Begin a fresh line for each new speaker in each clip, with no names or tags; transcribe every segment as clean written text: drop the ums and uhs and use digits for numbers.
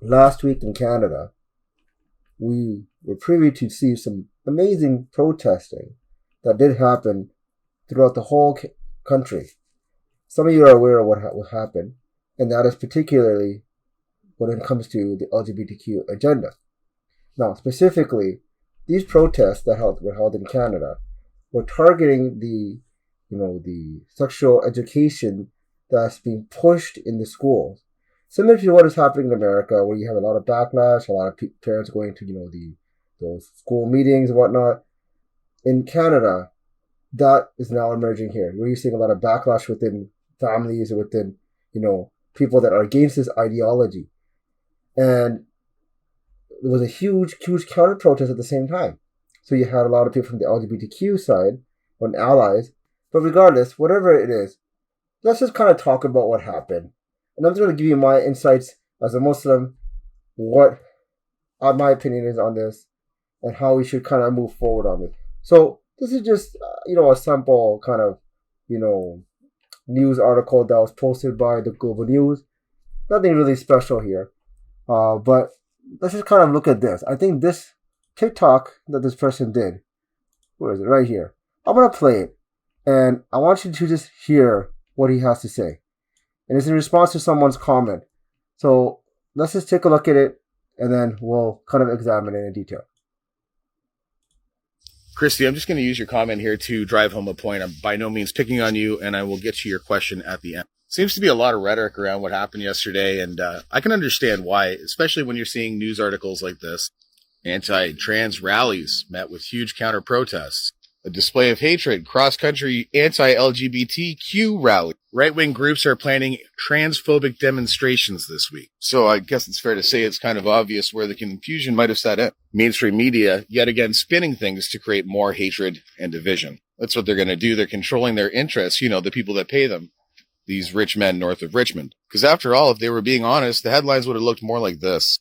last week in Canada, we were privy to see some amazing protesting that did happen throughout the whole country. Some of you are aware of what happened, and that is particularly when it comes to the LGBTQ agenda. Now, specifically, these protests that were held in Canada were targeting the sexual education that's being pushed in the schools, similar to what is happening in America, where you have a lot of backlash, a lot of parents going to those school meetings and whatnot. In Canada, that is now emerging here. We're seeing a lot of backlash within families or within people that are against this ideology, and there was a huge counter protest at the same time. So you had a lot of people from the LGBTQ side, and allies. But regardless, whatever it is, let's just kind of talk about what happened. And I'm just going to give you my insights as a Muslim, what my opinion is on this, and how we should kind of move forward on it. So this is just, a simple kind of, news article that was posted by the Global News. Nothing really special here. But let's just kind of look at this. I think this TikTok that this person did, where is it? Right here. I'm going to play it. And I want you to just hear what he has to say. And it's in response to someone's comment. So let's just take a look at it, and then we'll kind of examine it in detail.
Christy, I'm just going to use your comment here to drive home a point. I'm by no means picking on you, and I will get to your question at the end. Seems to be a lot of rhetoric around what happened yesterday, and I can understand why, especially when you're seeing news articles like this. Anti-trans rallies met with huge counter-protests. A display of hatred, cross-country anti-LGBTQ rally. Right-wing groups are planning transphobic demonstrations this week. So I guess it's fair to say it's kind of obvious where the confusion might have set in. Mainstream media, yet again, spinning things to create more hatred and division. That's what they're going to do. They're controlling their interests, the people that pay them. These rich men north of Richmond. Because after all, if they were being honest, the headlines would have looked more like this.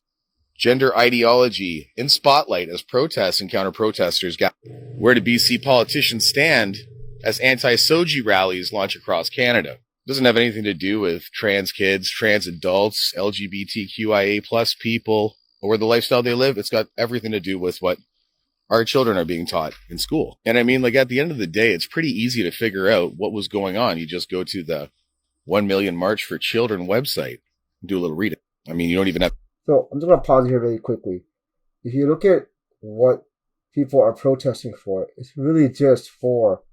Gender ideology in spotlight as protests and counter-protesters got where do BC politicians stand as anti-SOGI rallies launch across Canada. It doesn't have anything to do with trans kids, trans adults, LGBTQIA plus people, or the lifestyle they live. It's got everything to do with what our children are being taught in school. And I mean, at the end of the day, it's pretty easy to figure out what was going on. You just go to the 1 Million March for Children website and do a little reading. I mean, you don't even have...
So I'm just going to pause here really quickly. If you look at what people are protesting for, it's really just for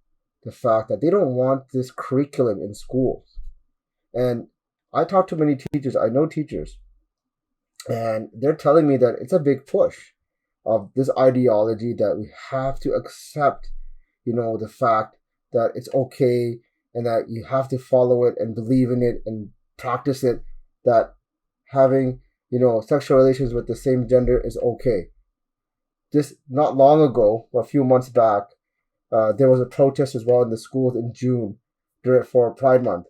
the fact that they don't want this curriculum in schools. And I talk to many teachers. I know teachers. And they're telling me that it's a big push of this ideology that we have to accept, the fact that it's okay and that you have to follow it and believe in it and practice it, that having sexual relations with the same gender is okay. Just not long ago, or a few months back, there was a protest as well in the schools in June for Pride Month.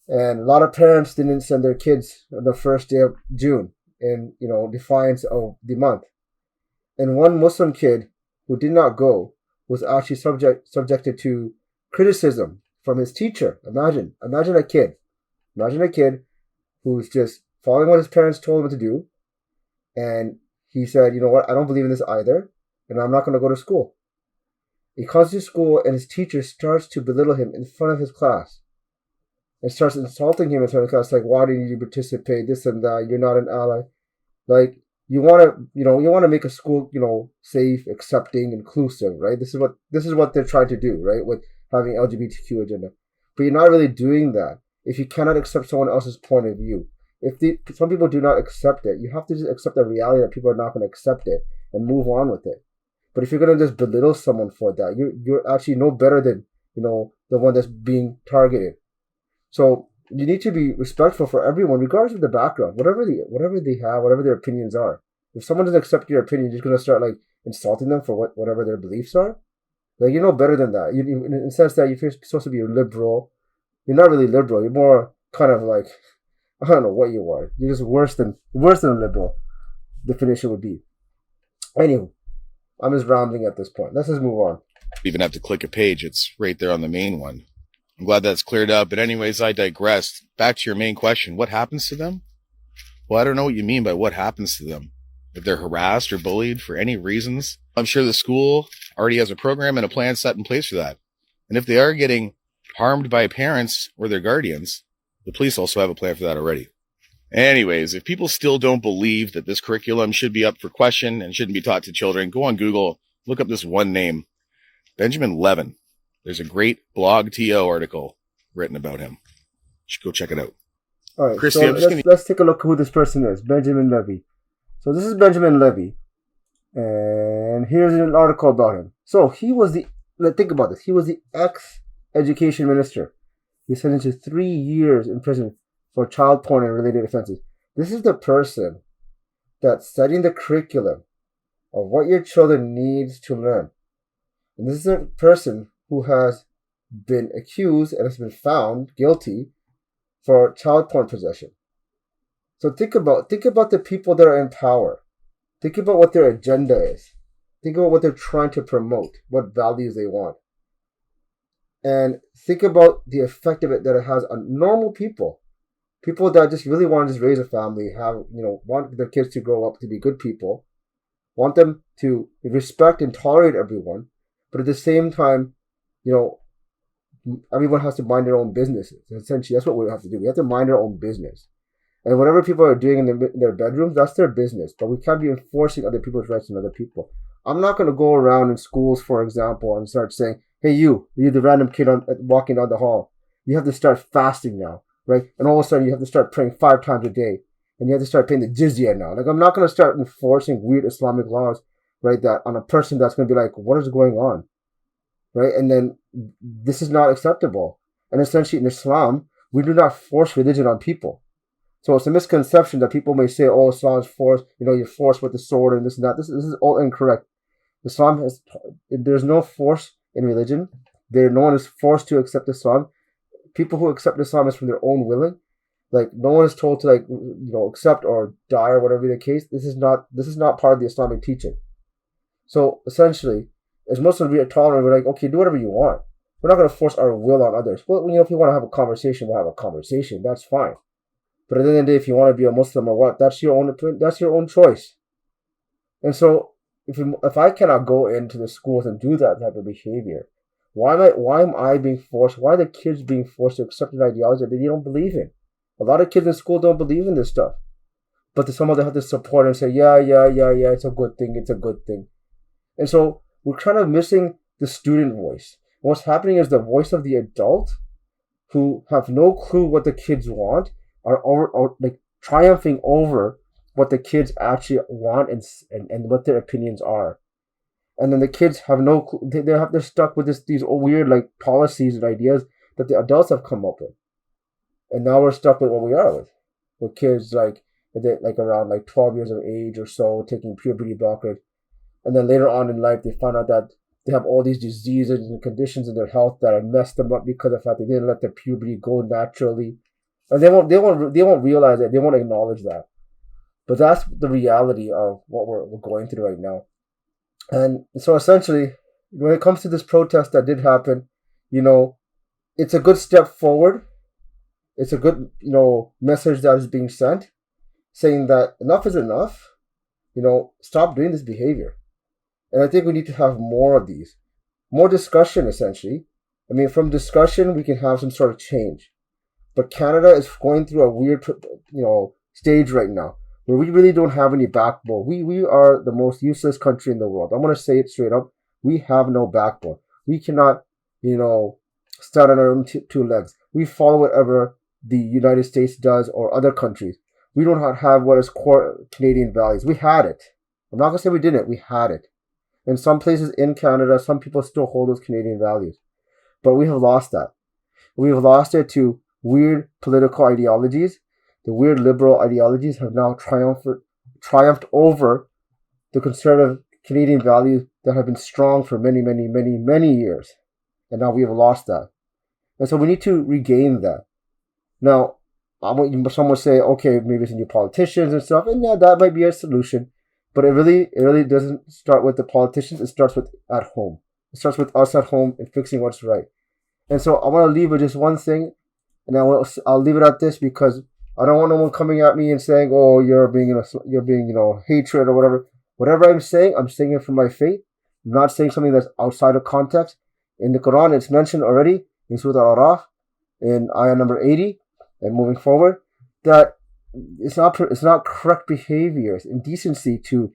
And a lot of parents didn't send their kids on the first day of June in, defiance of the month. And one Muslim kid who did not go was actually subjected to criticism from his teacher. Imagine a kid who's just following what his parents told him to do. And he said, you know what, I don't believe in this either, and I'm not going to go to school. He comes to school and his teacher starts to belittle him in front of his class. And starts insulting him in front of the class, like, why didn't you participate, this and that, you're not an ally. Like, you want to make a school, safe, accepting, inclusive, right? This is what they're trying to do, right? With having LGBTQ agenda. But you're not really doing that if you cannot accept someone else's point of view. Some people do not accept it, you have to just accept the reality that people are not going to accept it and move on with it. But if you're going to just belittle someone for that, you're actually no better than, the one that's being targeted. So you need to be respectful for everyone, regardless of the background, whatever they have, whatever their opinions are. If someone doesn't accept your opinion, you're just going to start insulting them for whatever their beliefs are. You're no better than that. In the sense that you're supposed to be a liberal, you're not really liberal. You're more kind of I don't know what you are. You're just worse than a liberal. Definition would be. Anyway, I'm just rambling at this point. Let's just move on.
You even have to click a page. It's right there on the main one. I'm glad that's cleared up. But anyways, I digressed. Back to your main question. What happens to them? Well, I don't know what you mean by what happens to them. If they're harassed or bullied for any reasons, I'm sure the school already has a program and a plan set in place for that. And if they are getting harmed by parents or their guardians, the police also have a plan for that already. Anyways, if people still don't believe that this curriculum should be up for question and shouldn't be taught to children, go on Google, look up this one name, Benjamin Levin. There's a great blog TO article written about him. You should go check it out.
All right,
Christy,
so let's take a look who this person is, Benjamin Levy. So this is Benjamin Levy, and here's an article about him. So think about this, he was the ex-education minister. He was sentenced to 3 years in prison for child porn and related offenses. This is the person that's setting the curriculum of what your children needs to learn. And this is a person who has been accused and has been found guilty for child porn possession. So think about the people that are in power. Think about what their agenda is. Think about what they're trying to promote, what values they want. And think about the effect of it that it has on normal people. People that just really want to just raise a family, want their kids to grow up to be good people, want them to respect and tolerate everyone, but at the same time, everyone has to mind their own businesses. Essentially, that's what we have to do. We have to mind our own business. And whatever people are doing in their bedrooms, that's their business. But we can't be enforcing other people's rights on other people. I'm not going to go around in schools, for example, and start saying, hey, you the random kid walking down the hall, you have to start fasting now, right? And all of a sudden, you have to start praying 5 times a day. And you have to start paying the jizya now. Like, I'm not going to start enforcing weird Islamic laws, right, that on a person that's going to be like, what is going on? Right? And then this is not acceptable. And essentially in Islam, we do not force religion on people. So it's a misconception that people may say, oh, Islam is forced, you're forced with the sword and this and that. This is all incorrect. There's no force in religion. No one is forced to accept Islam. People who accept Islam is from their own willing. Like, no one is told to accept or die or whatever the case. This is not part of the Islamic teaching. So essentially, as Muslims, we are tolerant. We're like, okay, do whatever you want. We're not going to force our will on others. Well, if you want to have a conversation, we'll have a conversation. That's fine. But at the end of the day, if you want to be a Muslim or what, that's your own choice. And so, if I cannot go into the schools and do that type of behavior, why am I being forced? Why are the kids being forced to accept an ideology that they don't believe in? A lot of kids in school don't believe in this stuff, but somehow they have to support and say, yeah, it's a good thing. And so we're kind of missing the student voice. What's happening is the voice of the adult who have no clue what the kids want are triumphing over what the kids actually want and what their opinions are. And then the kids have no clue. They're stuck with these weird policies and ideas that the adults have come up with. And now we're stuck with what we are with kids around 12 years of age or so taking puberty blockers. And then later on in life, they find out that they have all these diseases and conditions in their health that have messed them up because of the fact they didn't let their puberty go naturally. And they won't realize that. They won't acknowledge that. But that's the reality of what we're going through right now. And so essentially, when it comes to this protest that did happen, it's a good step forward. It's a good, message that is being sent, saying that enough is enough. Stop doing this behavior. And I think we need to have more of these. More discussion, essentially. I mean, from discussion, we can have some sort of change. But Canada is going through a weird, stage right now where we really don't have any backbone. We are the most useless country in the world. I'm going to say it straight up. We have no backbone. We cannot, stand on our own two legs. We follow whatever the United States does or other countries. We do not have what is core Canadian values. We had it. I'm not going to say we didn't. We had it. In some places in Canada, some people still hold those Canadian values. But we have lost that. We have lost it to weird political ideologies. The weird liberal ideologies have now triumphed over the conservative Canadian values that have been strong for many, many, many, many years. And now we have lost that. And so we need to regain that. Now, some will say, okay, maybe it's new politicians and stuff, and yeah, that might be a solution. But it really doesn't start with the politicians. It starts with at home. It starts with us at home and fixing what's right. And so I want to leave with just one thing, and I'll leave it at this because I don't want no one coming at me and saying, "Oh, you're being hatred or whatever." Whatever I'm saying it from my faith. I'm not saying something that's outside of context. In the Quran, it's mentioned already in Surah Al-Araf, in ayah number 80, and moving forward, that it's not correct behavior, it's indecency to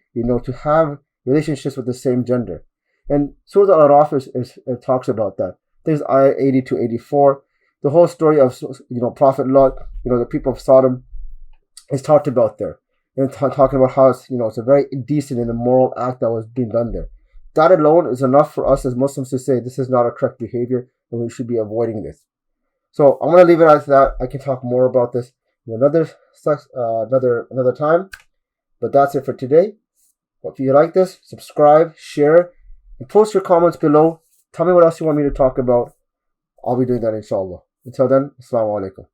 have relationships with the same gender. And Surah Al-Araf it talks about that. There's ayah 80 to 84. The whole story of Prophet Lot, the people of Sodom, is talked about there. And talking about how it's a very indecent and immoral act that was being done there. That alone is enough for us as Muslims to say this is not a correct behavior and we should be avoiding this. So I'm going to leave it at that. I can talk more about this in another time. But that's it for today. If you like this, subscribe, share, and post your comments below. Tell me what else you want me to talk about. I'll be doing that inshallah. Until then, Assalamu alaikum.